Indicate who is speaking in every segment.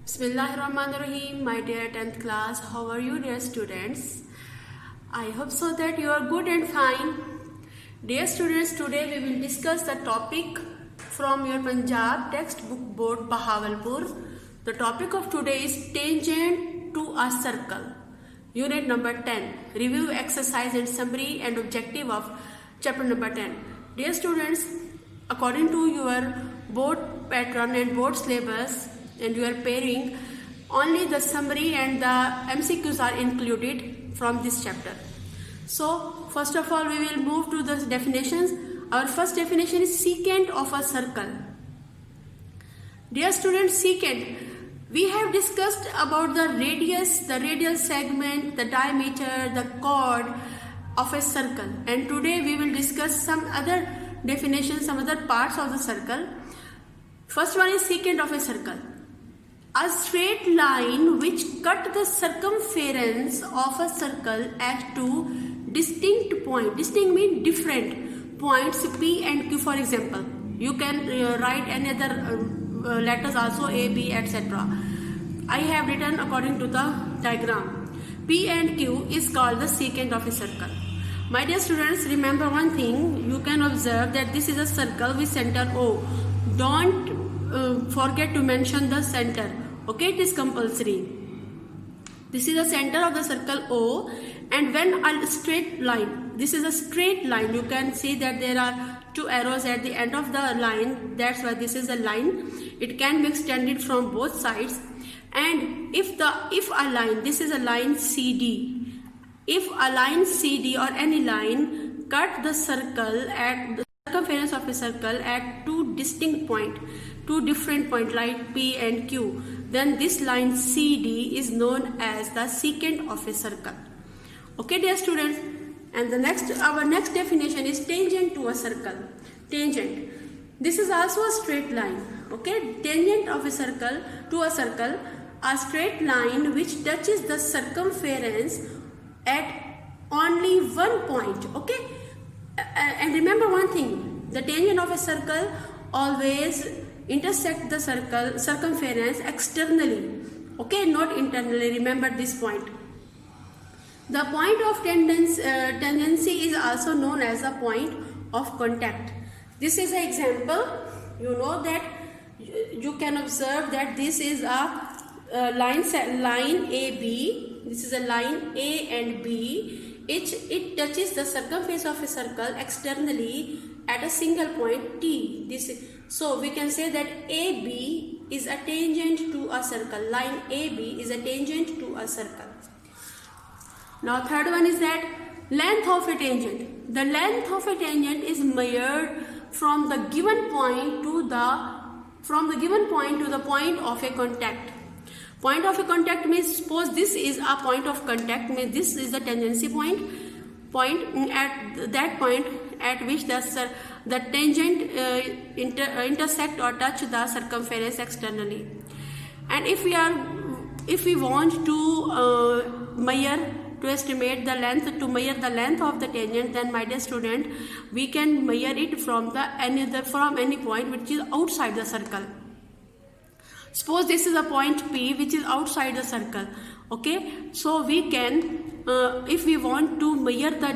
Speaker 1: Bismillahirrahmanirrahim, my dear 10th class. How are you, dear students? I hope so that you are good and fine. Dear students, today we will discuss the topic from your Punjab textbook board Bahawalpur. The topic of today is tangent to a circle. Unit number 10. Review, exercise and summary and objective of chapter number 10. Dear students, according to your board pattern and board syllabus, and you are pairing, only the summary and the MCQs are included from this chapter. So first of all, we will move to the definitions. Our first definition is secant of a circle. Dear students, secant, we have discussed about the radius, the radial segment, the diameter, the chord of a circle, and today we will discuss some other definitions, some other parts of the circle. First one is secant of a circle. A straight line which cut the circumference of a circle at two distinct points. Distinct means different points P and Q, for example. You can write any other letters also, A, B, etc. I have written according to the diagram. P and Q is called the secant of a circle. My dear students, remember one thing. You can observe that this is a circle with center O. Don't forget to mention the center. Okay, it is compulsory. This is the center of the circle O, and when a straight line, this is a straight line, you can see that there are two arrows at the end of the line. That's why this is a line. It can be extended from both sides. And if a line, this is a line CD. If a line CD or any line cut the circle at the circumference of a circle at two distinct points, two different points like P and Q, then this line CD is known as the secant of a circle. Okay, dear students, and our next definition is tangent to a circle. Tangent. This is also a straight line. Okay, tangent of a circle to a circle, a straight line which touches the circumference at only one point. Okay, and remember one thing, the tangent of a circle always intersect the circumference externally, okay, not internally. Remember this point. The point of tendency is also known as the point of contact. This is an example. You know that you can observe that this is a line AB. This is a line A and B. It touches the circumference of a circle externally at a single point T. So we can say that AB is a tangent to a circle. Line AB is a tangent to a circle. Now third one is that length of a tangent. The length of a tangent is measured from the given point to the point of a contact. Point of a contact means, suppose this is a point of contact, means this is the tangency point at that point at which the tangent intersect or touch the circumference externally. And if we want to estimate the length, to measure the length of the tangent, then my dear student, we can measure it from any point which is outside the circle. Suppose this is a point P which is outside the circle. Okay, so we can if we want to measure the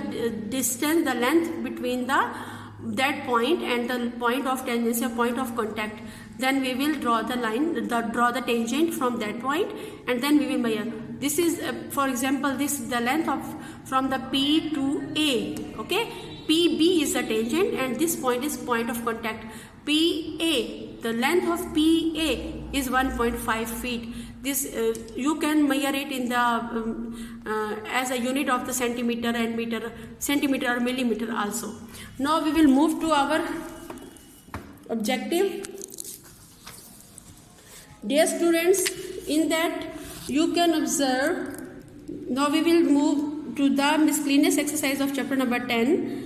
Speaker 1: distance, the length between that point and the point of tangency, point of contact, then we will draw the line, draw the tangent from that point, and then we will measure. This is for example, this is the length from the P to A. Okay, PB is the tangent and this point is point of contact. PA, the length of PA is 1.5 feet. This you can measure it in the as a unit of the centimeter and meter, centimeter or millimeter also. Now we will move to our objective. Dear students, in that you can observe. Now we will move to the miscellaneous exercise of chapter number 10.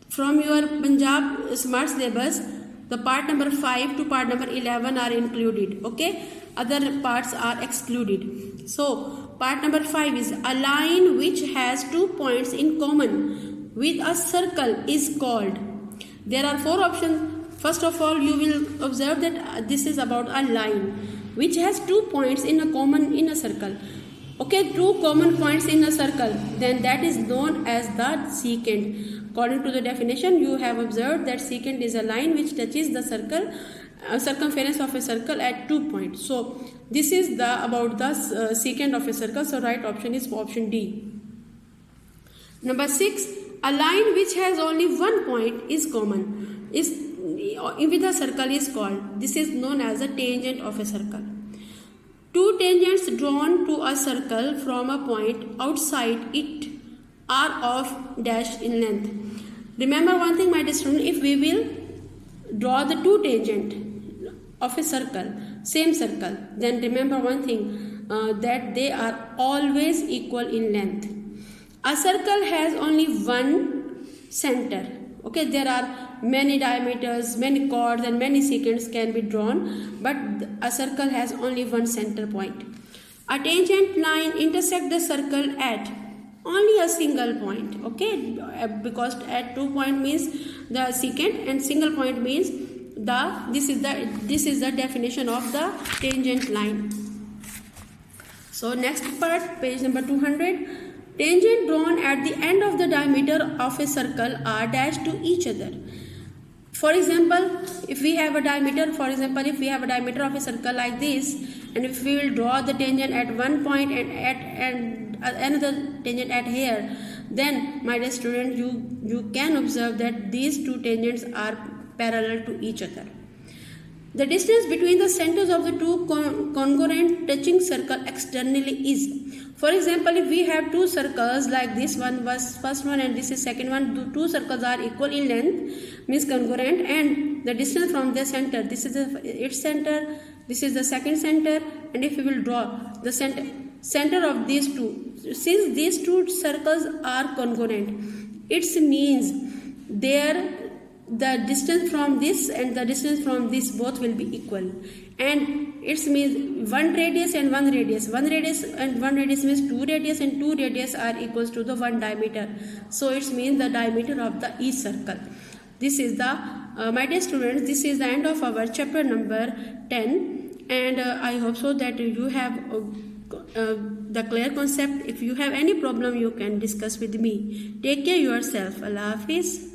Speaker 1: From your Punjab Smart Syllabus, the part number 5 to part number 11 are included. Okay, other parts are excluded. So part number 5 is a line which has 2 points in common with a circle is called. There are 4 options. First of all, you will observe that this is about a line. which has 2 points in a circle. Okay, 2 common points in a circle, then that is known as the secant. According to the definition, you have observed that secant is a line which touches the circumference of a circle at 2 points. So this is about the secant of a circle. So right option is option D. Number 6, a line which has only 1 point is common with a circle is called. This is known as a tangent of a circle. 2 tangents drawn to a circle from a point outside it are of dash in length. Remember one thing, my dear student, if we will draw the 2 tangent of a circle, same circle, then remember one thing, that they are always equal in length. A circle has only one center. Okay, there are many diameters, many chords and many secants can be drawn, but a circle has only one center point. A tangent line intersects the circle at only a single point. Okay, because at 2 point means the secant and single point means this is the definition of the tangent line. So next part, page number 200. Tangent drawn at the end of the diameter of a circle are dashed to each other. For example, if we have a diameter of a circle like this, and if we will draw the tangent at one point and another tangent at here, then my dear student, you can observe that these 2 tangents are parallel to each other. The distance between the centers of the 2 congruent touching circle externally is. For example, if we have 2 circles like this one was first one and this is second one, the 2 circles are equal in length, means congruent, and the distance from the center, this is its center, this is the second center, and if we will draw the center of these 2, since these 2 circles are congruent, it means the distance from this and the distance from this both will be equal, and it means 1 radius and 1 radius. 1 radius and 1 radius means 2 radius, and 2 radius are equals to the 1 diameter. So it means the diameter of the each circle. This is the my dear students, this is the end of our chapter number 10, and I hope so that you have the clear concept. If you have any problem, you can discuss with me. Take care yourself. Allah Hafiz.